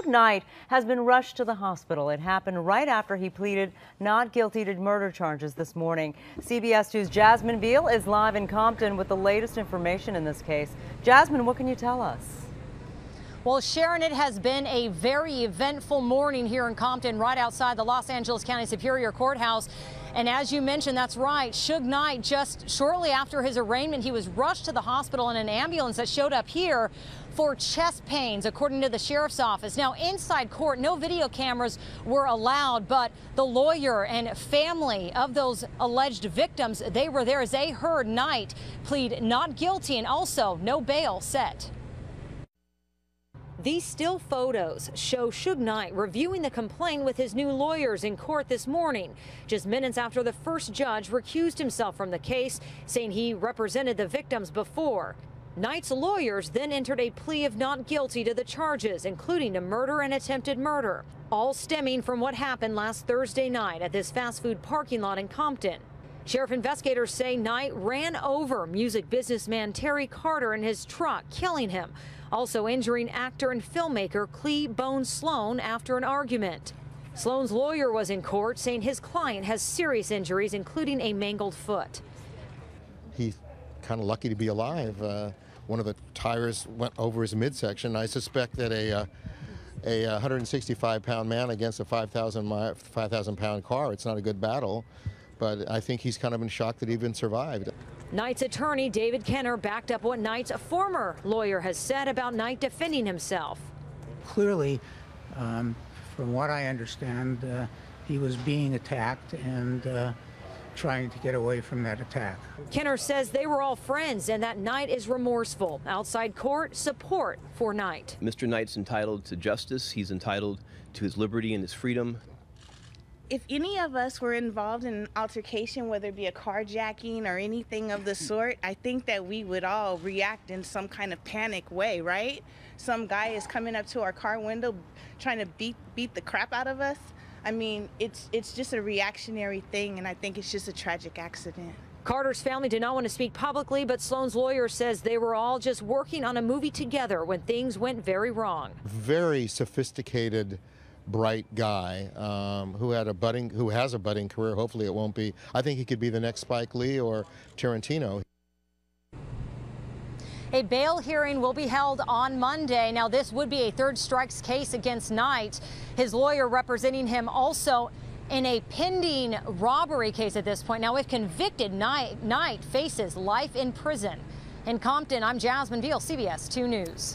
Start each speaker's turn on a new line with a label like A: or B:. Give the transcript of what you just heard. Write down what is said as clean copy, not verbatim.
A: Knight has been rushed to the hospital. It happened right after he pleaded not guilty to murder charges this morning. CBS 2's Jasmine Veal is live in Compton with the latest information in this case. Jasmine, what can you tell us?
B: Well, Sharon, it has been a very eventful morning here in Compton, right outside the Los Angeles County Superior Courthouse. And as you mentioned, that's right, Suge Knight, just shortly after his arraignment, he was rushed to the hospital in an ambulance that showed up here for chest pains, according to the sheriff's office. Now, inside court, no video cameras were allowed, but the lawyer and family of those alleged victims, they were there as they heard Knight plead not guilty and also no bail set. These still photos show Suge Knight reviewing the complaint with his new lawyers in court this morning, just minutes after the first judge recused himself from the case, saying he represented the victims before. Knight's lawyers then entered a plea of not guilty to the charges, including to murder and attempted murder, all stemming from what happened last Thursday night at this fast food parking lot in Compton. Sheriff investigators say Knight ran over music businessman Terry Carter in his truck, killing him, also injuring actor and filmmaker Clee Bone Sloan after an argument. Sloan's lawyer was in court saying his client has serious injuries, including a mangled foot.
C: He's kind of lucky to be alive. One of the tires went over his midsection. I suspect that a 165-pound man against a 5,000-pound car, it's not a good battle. But I think he's kind of in shock that he even survived.
B: Knight's attorney, David Kenner, backed up what Knight's former lawyer has said about Knight defending himself.
D: Clearly, from what I understand, he was being attacked and trying to get away from that attack.
B: Kenner says they were all friends and that Knight is remorseful. Outside court, support for Knight.
E: Mr. Knight's entitled to justice. He's entitled to his liberty and his freedom.
F: If any of us were involved in an altercation, whether it be a carjacking or anything of the sort, I think that we would all react in some kind of panic way, right? Some guy is coming up to our car window trying to beat the crap out of us. I mean, it's just a reactionary thing, and I think it's just a tragic accident.
B: Carter's family did not want to speak publicly, but Sloan's lawyer says they were all just working on a movie together when things went very wrong.
C: Very sophisticated, bright guy who has a budding career. Hopefully it won't be. I think he could be the next Spike Lee or Tarantino.
B: A bail hearing will be held on Monday. Now, this would be a third strikes case against Knight. His lawyer representing him also in a pending robbery case at this point. Now, if convicted, Knight faces life in prison. In Compton, I'm Jasmine Veal, CBS 2 News.